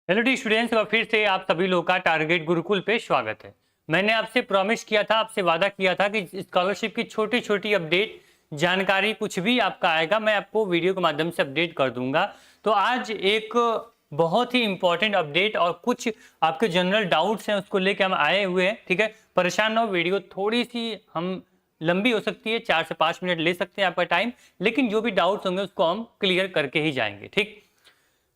Hello D students, और फिर से आप सभी लोगों का टारगेट गुरुकुल पे स्वागत है। मैंने आपसे प्रॉमिस किया था, आपसे वादा किया था कि स्कॉलरशिप की छोटी छोटी अपडेट जानकारी कुछ भी आपका आएगा मैं आपको वीडियो के माध्यम से अपडेट कर दूंगा। तो आज एक बहुत ही इंपॉर्टेंट अपडेट और कुछ आपके जनरल डाउट्स हैं उसको लेके हम आए हुए हैं। ठीक है, परेशान ना हो, वीडियो थोड़ी सी हम लंबी हो सकती है, 4 से 5 मिनट ले सकते हैं आपका टाइम, लेकिन जो भी डाउट्स होंगे उसको हम क्लियर करके ही जाएंगे। ठीक,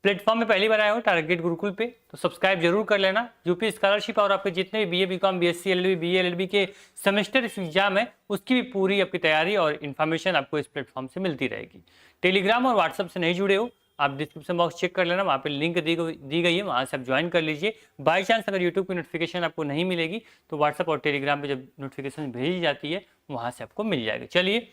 प्लेटफॉर्म में पहली बार आए हो टारगेट गुरुकुल पे तो सब्सक्राइब जरूर कर लेना। यूपी स्कॉलरशिप और आपके जितने भी BA BCom BSc LLB BA LLB के सेमेस्टर एग्जाम है उसकी भी पूरी आपकी तैयारी और इन्फॉर्मेशन आपको इस प्लेटफॉर्म से मिलती रहेगी। टेलीग्राम और व्हाट्सएप से नहीं जुड़े हो, आप डिस्क्रिप्शन बॉक्स चेक कर लेना, वहाँ पे लिंक दी गई है, वहाँ से आप ज्वाइन कर लीजिए। बाई चांस अगर यूट्यूब की नोटिफिकेशन आपको नहीं मिलेगी तो व्हाट्सएप और टेलीग्राम पे जब नोटिफिकेशन भेजी जाती है वहाँ से आपको मिल जाएगी। चलिए,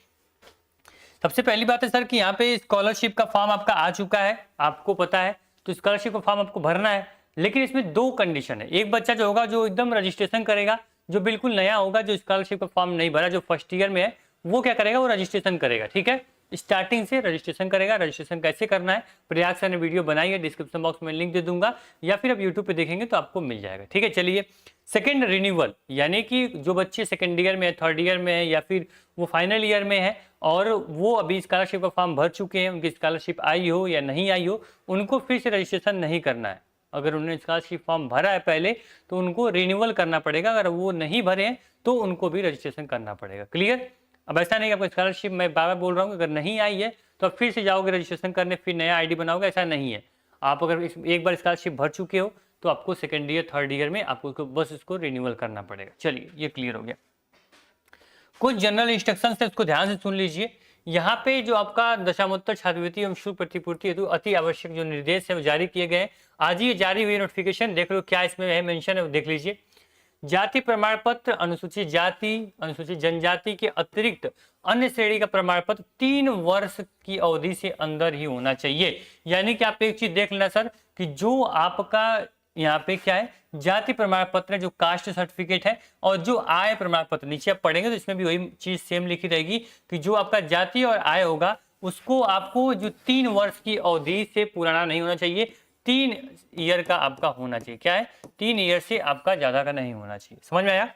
सबसे पहली बात है सर कि यहाँ पे स्कॉलरशिप का फॉर्म आपका आ चुका है, आपको पता है। तो स्कॉलरशिप का फॉर्म आपको भरना है, लेकिन इसमें दो कंडीशन है। एक बच्चा जो होगा जो एकदम रजिस्ट्रेशन करेगा, जो बिल्कुल नया होगा, जो स्कॉलरशिप का फॉर्म नहीं भरा, जो फर्स्ट ईयर में है, वो क्या करेगा, वो रजिस्ट्रेशन करेगा। ठीक है, स्टार्टिंग से रजिस्ट्रेशन करेगा। रजिस्ट्रेशन कैसे करना है प्रयाग सर ने वीडियो बनाई है, डिस्क्रिप्शन बॉक्स में लिंक दे दूंगा, या फिर आप यूट्यूब पे देखेंगे तो आपको मिल जाएगा। ठीक है, चलिए, सेकेंड रिन्यूअल, यानी कि जो बच्चे सेकेंड ईयर में है, थर्ड ईयर में है, या फिर वो फाइनल ईयर में है और वो अभी स्कॉलरशिप का फॉर्म भर चुके हैं, उनकी स्कॉलरशिप आई हो या नहीं आई हो, उनको फिर से रजिस्ट्रेशन नहीं करना है। अगर उन्होंने स्कॉलरशिप फॉर्म भरा है पहले तो उनको रिन्यूअल करना पड़ेगा, अगर वो नहीं भरे हैं तो उनको भी रजिस्ट्रेशन करना पड़ेगा। क्लियर? अब ऐसा नहीं कि आपको स्कॉलरशिप, मैं बार बार बोल रहा हूँ, अगर नहीं आई है तो आप फिर से जाओगे रजिस्ट्रेशन करने, फिर नया आईडी बनाओगे, ऐसा नहीं है। आप अगर एक बार स्कॉलरशिप भर चुके हो तो आपको सेकेंड ईयर थर्ड ईयर में आपको बस इसको रिन्यूअल करना पड़ेगा। चलिए, ये क्लियर हो गया। कुछ जनरल इंस्ट्रक्शन है, उसको ध्यान से सुन लीजिए। यहाँ पे जो आपका दशामोत्तर छात्रवृत्ति एवं शुल्क प्रतिपूर्ति हेतु अति आवश्यक जो निर्देश है वो जारी किए गए। आज ही जारी हुई नोटिफिकेशन देख लो, क्या इसमें है मेंशन है वो देख लीजिए। जाति प्रमाण पत्र अनुसूचित जाति अनुसूचित जनजाति के अतिरिक्त अन्य श्रेणी का प्रमाण पत्र 3 वर्ष की अवधि से अंदर ही होना चाहिए। यानी कि आप एक चीज देख लेना सर कि जो आपका यहाँ पे क्या है, जाति प्रमाण पत्र जो कास्ट सर्टिफिकेट है, और जो आय प्रमाण पत्र, नीचे आप पढ़ेंगे तो इसमें भी वही चीज सेम लिखी रहेगी कि जो आपका जाति और आय होगा उसको आपको जो 3 वर्ष की अवधि से पुराना नहीं होना चाहिए, 3 ईयर का आपका होना चाहिए। क्या है, 3 ईयर से आपका ज्यादा का नहीं होना चाहिए। समझ में आया?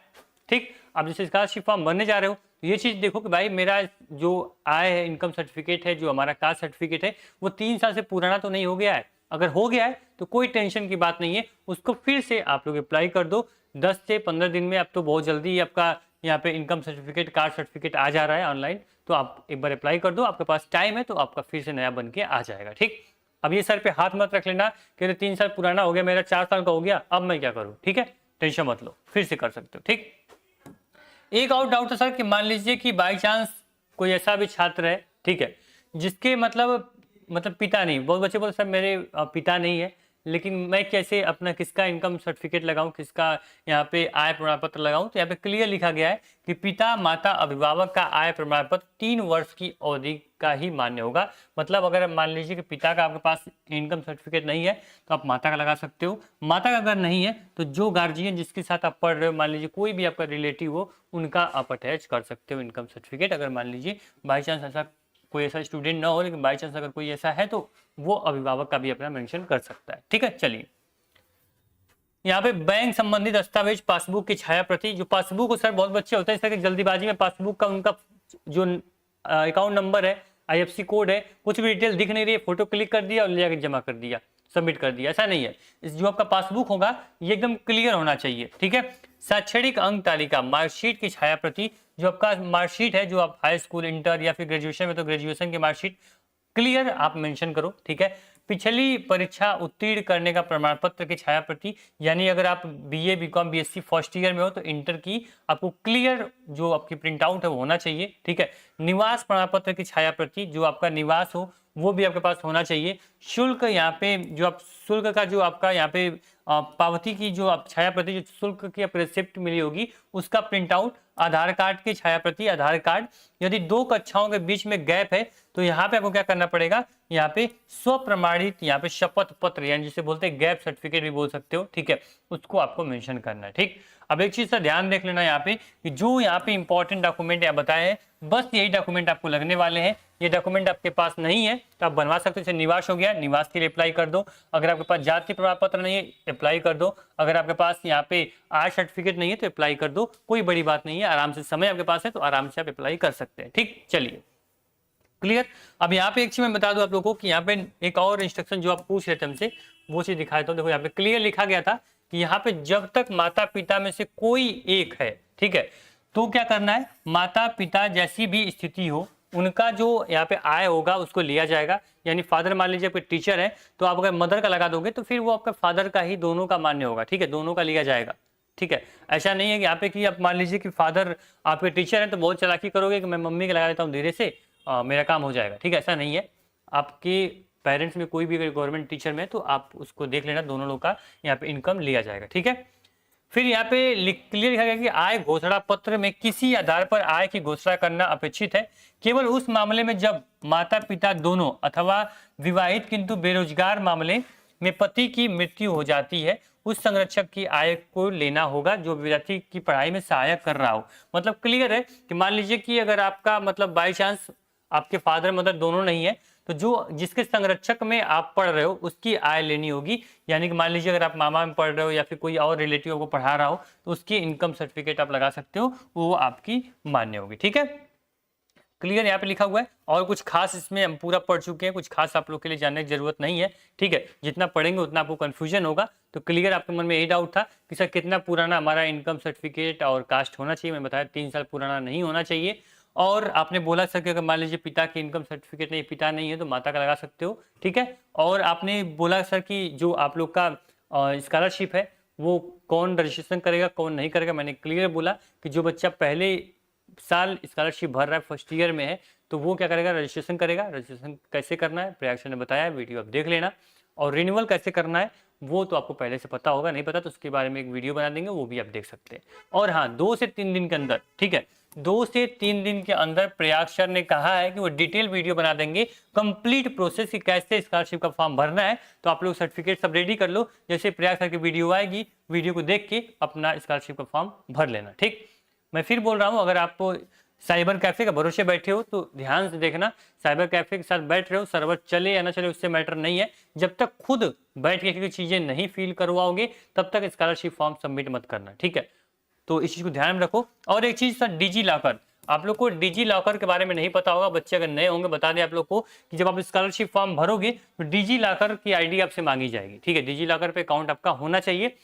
ठीक, अब जैसे स्कॉलरशिप फॉर्म भरने जा रहे हो तो ये चीज देखो कि भाई मेरा जो आय है, इनकम सर्टिफिकेट है, जो हमारा कास्ट सर्टिफिकेट है, वो 3 साल से पुराना तो नहीं हो गया है। अगर हो गया है तो कोई टेंशन की बात नहीं है, उसको फिर से आप लोग अप्लाई कर दो। 10 से 15 दिन में, अब तो बहुत जल्दी आपका यहाँ पे इनकम सर्टिफिकेट, कास्ट सर्टिफिकेट आ जा रहा है ऑनलाइन, तो आप एक बार अप्लाई कर दो, आपके पास टाइम है तो आपका फिर से नया बन के आ जाएगा। ठीक, अब ये सर पे हाथ मत रख लेना कि 3 साल पुराना हो गया, मेरा 4 साल का हो गया, अब मैं क्या करूँ। ठीक है, टेंशन मत लो, फिर से कर सकते हो। ठीक, एक और डाउट है सर कि मान लीजिए कि बाई चांस कोई ऐसा भी छात्र है, ठीक है, जिसके मतलब पिता नहीं, बहुत बच्चे बोलते सर मेरे पिता नहीं है, लेकिन मैं कैसे अपना किसका इनकम सर्टिफिकेट लगाऊं, किसका यहाँ पे आय प्रमाण पत्र लगाऊं। तो यहाँ पे क्लियर लिखा गया है कि पिता माता अभिभावक का आय प्रमाण पत्र 3 वर्ष की अवधि का ही मान्य होगा। मतलब अगर मान लीजिए कि पिता का आपके पास इनकम सर्टिफिकेट नहीं है तो आप माता का लगा सकते हो। माता का अगर नहीं है तो जो गार्जियन जिसके साथ आप पढ़ रहे हो, मान लीजिए कोई भी आपका रिलेटिव हो, उनका आप अटैच कर सकते हो इनकम सर्टिफिकेट। अगर मान लीजिए बाई चांस ऐसा कोई ऐसा स्टूडेंट ना हो, लेकिन बाई चांस अगर कोई ऐसा है तो वो अभिभावक का भी अपना मेंशन कर सकता है। ठीक है, चलिए, यहाँ पे बैंक संबंधी दस्तावेज, पासबुक की छाया प्रति, जो पासबुक हो सर बहुत बच्चे होते हैं इस तरह की जल्दीबाजी में पासबुक का उनका जो अकाउंट नंबर है, आईएफएससी कोड है, कुछ भी डिटेल दिख नहीं रही है, फोटो क्लिक कर दिया और ले जाकर जमा कर दिया, सबमिट कर दिया, ऐसा नहीं है। इस जो आपका पासबुक होगा ये एकदम क्लियर होना चाहिए। ठीक है, शैक्षणिक अंक तालिका, मार्कशीट की छाया प्रति, जो आपका मार्कशीट है, जो आप हाई स्कूल, इंटर या फिर ग्रेजुएशन में तो ग्रेजुएशन की मार्कशीट क्लियर आप मेंशन करो। ठीक है, पिछली परीक्षा उत्तीर्ण करने का प्रमाण पत्र की छाया प्रति, यानी अगर आप BA BCom BSc first year में हो तो इंटर की आपको क्लियर जो आपकी प्रिंट आउट है वो होना चाहिए। ठीक है, निवास प्रमाण पत्र की छाया प्रति, जो आपका निवास हो वो भी आपके पास होना चाहिए। शुल्क, यहाँ पे जो आप शुल्क का जो आपका यहाँ पे पावती की जो आप छाया प्रति, जो शुल्क की रिसिप्ट मिली होगी उसका प्रिंट आउट, आधार कार्ड की छाया प्रति, आधार कार्ड यदि 2 कक्षाओं के बीच में गैप है तो यहाँ पे आपको क्या करना पड़ेगा, यहाँ पे स्वप्रमाणित, यहाँ पे शपथ पत्र यानी जिसे बोलते हैं गैप सर्टिफिकेट भी बोल सकते हो, ठीक है, उसको आपको मेंशन करना है। ठीक, अब एक चीज का ध्यान देख लेना यहाँ पे कि जो यहाँ पे इंपॉर्टेंट डॉक्यूमेंट यहाँ बताए हैं बस यही डॉक्यूमेंट आपको लगने वाले हैं। ये डॉक्यूमेंट आपके पास नहीं है तो आप बनवा सकते हो। जैसे निवास हो गया, निवास के लिए अप्लाई कर दो। अगर आपके पास जाति प्रमाण पत्र नहीं है अप्लाई कर दो। अगर आपके पास यहाँ पे आय सर्टिफिकेट नहीं है तो अप्लाई कर दो, कोई बड़ी बात नहीं है, आराम से समय आपके पास है तो आराम से आप अप्लाई कर सकते हैं। ठीक, चलिए क्लियर। अब यहाँ पे एक चीज मैं बता दूं आप लोगों को कि यहाँ पे एक और इंस्ट्रक्शन जो आप पूछ रहे थे हमसे वो चीज दिखाया था। देखो यहाँ पे क्लियर लिखा गया था कि यहाँ पे जब तक माता पिता में से कोई एक है, ठीक है, तो क्या करना है, माता पिता जैसी भी स्थिति हो उनका जो यहाँ पे आय होगा उसको लिया जाएगा। यानी फादर मान लीजिए आपके टीचर है तो आप अगर मदर का लगा दोगे तो फिर वो आपका फादर का ही दोनों का मान्य होगा। ठीक है, दोनों का लिया जाएगा। ठीक है, ऐसा नहीं है कि यहाँ पे कि आप मान लीजिए कि फादर आपके टीचर है तो बहुत चालाकी करोगे कि मैं मम्मी का लगा देता हूँ धीरे से मेरा काम हो जाएगा। ठीक है, ऐसा नहीं है। आपके पेरेंट्स में कोई भी अगर गवर्नमेंट टीचर में है तो आप उसको देख लेना, दोनों लोग का यहाँ पे इनकम लिया जाएगा। ठीक है, फिर यहाँ पे क्लियर लिखा गया कि आय घोषणा पत्र में किसी आधार पर आय की घोषणा करना अपेक्षित है केवल उस मामले में जब माता पिता दोनों अथवा विवाहित किंतु बेरोजगार मामले में पति की मृत्यु हो जाती है उस संरक्षक की आय को लेना होगा जो विद्यार्थी की पढ़ाई में सहायक कर रहा हो। मतलब क्लियर है कि मान लीजिए कि अगर आपका मतलब बाई चांस आपके फादर मदर दोनों नहीं है तो जो जिसके संरक्षक में आप पढ़ रहे हो उसकी आय लेनी होगी। यानी कि मान लीजिए अगर आप मामा में पढ़ रहे हो या फिर कोई और रिलेटिव को पढ़ा रहा हो तो उसकी इनकम सर्टिफिकेट आप लगा सकते हो, वो आपकी मान्य होगी। ठीक है, क्लियर यहाँ पे लिखा हुआ है। और कुछ खास इसमें हम पूरा पढ़ चुके हैं, कुछ खास आप लोग के लिए जानने की जरूरत नहीं है। ठीक है, जितना पढ़ेंगे उतना आपको कंफ्यूजन होगा। तो क्लियर आपके मन में यही डाउट था कि सर कितना पुराना हमारा इनकम सर्टिफिकेट और कास्ट होना चाहिए। मैं बताया 3 साल पुराना नहीं होना चाहिए। और आपने बोला सर कि अगर मान लीजिए पिता की इनकम सर्टिफिकेट नहीं, पिता नहीं है तो माता का लगा सकते हो। ठीक है, और आपने बोला सर कि जो आप लोग का स्कॉलरशिप है वो कौन रजिस्ट्रेशन करेगा कौन नहीं करेगा। मैंने क्लियर बोला कि जो बच्चा पहले साल स्कॉलरशिप भर रहा है, फर्स्ट ईयर में है, तो वो क्या करेगा, रजिस्ट्रेशन करेगा। रजिस्ट्रेशन कैसे करना है प्रयाग सर ने बताया, वीडियो आप देख लेना। और रिन्यूअल कैसे करना है वो तो आपको पहले से पता होगा, नहीं पता तो उसके बारे में एक वीडियो बना देंगे, वो भी आप देख सकते हैं। और हाँ, 2 से 3 दिन के अंदर, ठीक है, 2 से 3 दिन के अंदर प्रयाग सर ने कहा है कि वो डिटेल वीडियो बना देंगे, कंप्लीट प्रोसेस कि कैसे स्कॉलरशिप का फॉर्म भरना है। तो आप लोग सर्टिफिकेट सब रेडी कर लो, जैसे प्रयाग सर की वीडियो आएगी, वीडियो को देख के अपना स्कॉलरशिप का फॉर्म भर लेना। ठीक, मैं फिर बोल रहा हूँ, अगर आप साइबर कैफे का भरोसे बैठे हो तो ध्यान से देखना, साइबर कैफे के साथ बैठ रहे हो, सर्वर चले या ना चले उससे मैटर नहीं है। जब तक खुद बैठ के चीजें नहीं फील करवाओगे तब तक स्कॉलरशिप फॉर्म सबमिट मत करना। ठीक है, तो इस चीज को ध्यान में रखो। और एक चीज सर, डिजी लॉकर, आप लोग को डिजी लॉकर के बारे में नहीं पता होगा, बच्चे अगर नए होंगे बता दें आप लोग को कि जब आप स्कॉलरशिप फॉर्म भरोगे तो डिजी लॉकर की आईडी आपसे मांगी जाएगी। ठीक है, डिजी लॉकर पे अकाउंट आपका होना चाहिए।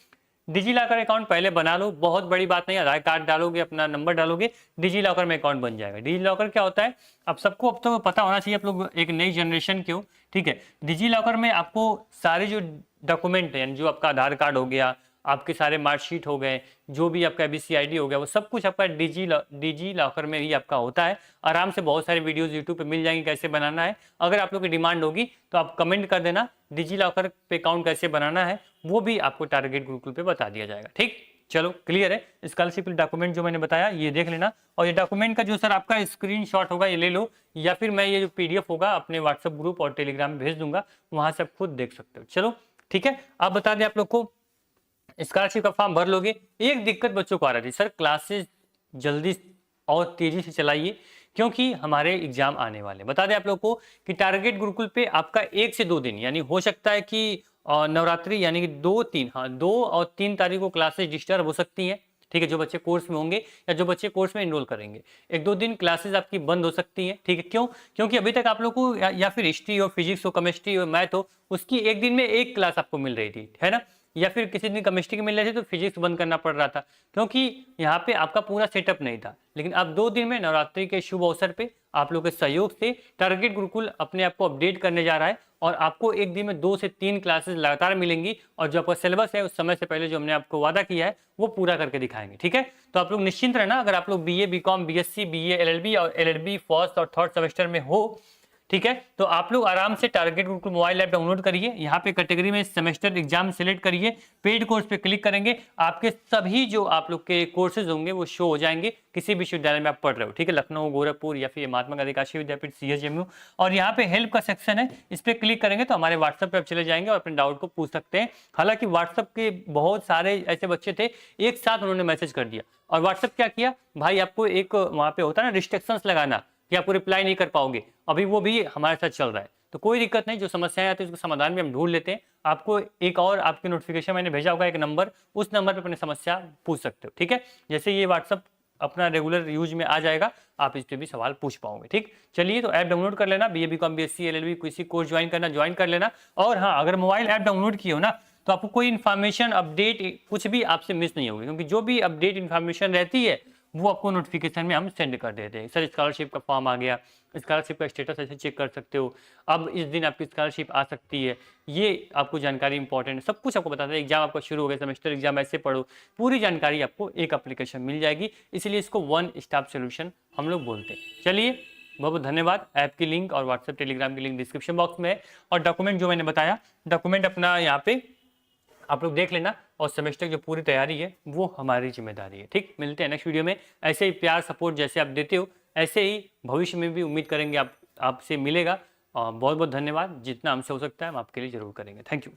डिजी लॉकर अकाउंट पहले बना लो, बहुत बड़ी बात नहीं, आधार कार्ड डालोगे, अपना नंबर डालोगे, डिजी लॉकर में अकाउंट बन जाएगा। डिजी लॉकर क्या होता है अब सबको अब तो पता होना चाहिए, आप लोग एक नई जनरेशन के हो। ठीक है, डिजी लॉकर में आपको सारे जो डॉक्यूमेंट है, जो आपका आधार कार्ड हो गया, आपके सारे मार्कशीट हो गए, जो भी आपका एबीसी आईडी हो गया, वो सब कुछ आपका डिजी लॉकर में ही आपका होता है। आराम से बहुत सारे वीडियोस यूट्यूब पे मिल जाएंगे कैसे बनाना है। अगर आप लोग की डिमांड होगी तो आप कमेंट कर देना, डिजी लॉकर पे अकाउंट कैसे बनाना है वो भी आपको टारगेट गुरुकुल पे बता दिया जाएगा। ठीक, चलो क्लियर है। स्कॉलरशिप डॉक्यूमेंट जो मैंने बताया ये देख लेना, और ये डॉक्यूमेंट का जो सर आपका स्क्रीनशॉट होगा ये ले लो, या फिर मैं ये जो पीडीएफ होगा अपने व्हाट्सएप ग्रुप और टेलीग्राम में भेज दूंगा, वहां से आप खुद देख सकते हो। चलो ठीक है, आप बता दें आप लोग को स्कॉलरशिप का फॉर्म भर लोगे। एक दिक्कत बच्चों को आ रही थी, सर क्लासेस जल्दी और तेजी से चलाइए क्योंकि हमारे एग्जाम आने वाले। बता दें आप लोग को कि टारगेट गुरुकुल पे आपका 1 से 2 दिन, यानी हो सकता है कि नवरात्रि यानी कि 2 और 3 तारीख को क्लासेस डिस्टर्ब हो सकती हैं। ठीक है, जो बच्चे कोर्स में होंगे या जो बच्चे कोर्स में इनरोल करेंगे, 1-2 दिन क्लासेस आपकी बंद हो सकती हैं। ठीक है, क्यों? क्योंकि अभी तक आप लोग को या फिर हिस्ट्री हो, फिजिक्स हो, केमिस्ट्री हो, मैथ हो, उसकी एक दिन में एक क्लास आपको मिल रही थी, है ना, या फिर किसी दिन केमिस्ट्री की मिल रही थी तो फिजिक्स बंद करना पड़ रहा था क्योंकि यहाँ पे आपका पूरा सेटअप नहीं था। लेकिन अब 2 दिन में नवरात्रि के शुभ अवसर पे आप लोग के सहयोग से टारगेट गुरुकुल अपने आप को अपडेट करने जा रहा है और आपको एक दिन में 2 से 3 क्लासेस लगातार मिलेंगी और जो आपका सिलेबस है उस समय से पहले जो हमने आपको वादा किया है वो पूरा करके दिखाएंगे। ठीक है, तो आप लोग निश्चिंत रहना। अगर आप लोग BA, BCom, BSc, BA, LLB और एलएलबी फर्स्ट और थर्ड सेमेस्टर में हो ठीक है। तो आप लोग आराम से target Gurukul mobile app download करिए, यहाँ पे कैटेगरी में सेमेस्टर एग्जाम सेलेक्ट करिए, पेड कोर्स पे क्लिक करेंगे, आपके सभी जो आप लोग के कोर्सेज होंगे वो शो हो जाएंगे, किसी विश्वविद्यालय में आप पढ़ रहे हो, ठीक है, लखनऊ, गोरखपुर या फिर महात्मा गांधी काशी विद्यापीठ, CSJMU। और यहाँ पे हेल्प का सेक्शन है, इस पर क्लिक करेंगे तो हमारे व्हाट्सएप पे आप चले जाएंगे और अपने डाउट को पूछ सकते हैं। हालांकि व्हाट्सएप के बहुत सारे ऐसे बच्चे थे, एक साथ उन्होंने मैसेज कर दिया, और व्हाट्सएप क्या किया भाई, आपको एक वहाँ पे होता है ना रिस्ट्रिक्शंस लगाना कि आपको रिप्लाई नहीं कर पाओगे, अभी वो भी हमारे साथ चल रहा है। तो कोई दिक्कत नहीं, जो समस्याएं आती है उसका समाधान भी हम ढूंढ लेते हैं। आपको एक और आपके नोटिफिकेशन मैंने भेजा होगा एक नंबर, उस नंबर पर अपनी समस्या पूछ सकते हो, ठीक है। जैसे ये व्हाट्सअप अपना रेगुलर यूज में आ जाएगा, आप इस पर भी सवाल पूछ पाओगे, ठीक। चलिए, तो ऐप डाउनलोड कर लेना, BA BCom BSc LLB किसी कोर्स ज्वाइन करना ज्वाइन कर लेना। और हाँ, अगर मोबाइल ऐप डाउनलोड किए हो ना, तो आपको कोई इन्फॉर्मेशन अपडेट कुछ भी आपसे मिस नहीं होगी, क्योंकि जो भी अपडेट इन्फॉर्मेशन रहती है वो आपको नोटिफिकेशन में हम सेंड कर देते हैं। सर स्कॉलरशिप का फॉर्म आ गया, स्कॉलरशिप का स्टेटस ऐसे चेक कर सकते हो, अब इस दिन आपकी स्कॉलरशिप आ सकती है, ये आपको जानकारी इंपॉर्टेंट है, सब कुछ आपको बताते हैं। एग्जाम आपका शुरू हो गया, सेमेस्टर एग्जाम ऐसे पढ़ो, पूरी जानकारी आपको एक एप्लीकेशन मिल जाएगी, इसलिए इसको वन स्टॉप सोल्यूशन हम लोग बोलते हैं। चलिए, बहुत बहुत धन्यवाद। ऐप की लिंक और व्हाट्सएप टेलीग्राम की लिंक डिस्क्रिप्शन बॉक्स में है, और डॉक्यूमेंट जो मैंने बताया, डॉक्यूमेंट अपना यहाँ पे आप लोग देख लेना, और सेमेस्टर की जो पूरी तैयारी है वो हमारी जिम्मेदारी है, ठीक। मिलते हैं नेक्स्ट वीडियो में। ऐसे ही प्यार सपोर्ट जैसे आप देते हो, ऐसे ही भविष्य में भी उम्मीद करेंगे आपसे मिलेगा। बहुत बहुत धन्यवाद, जितना हमसे हो सकता है हम आपके लिए जरूर करेंगे। Thank you.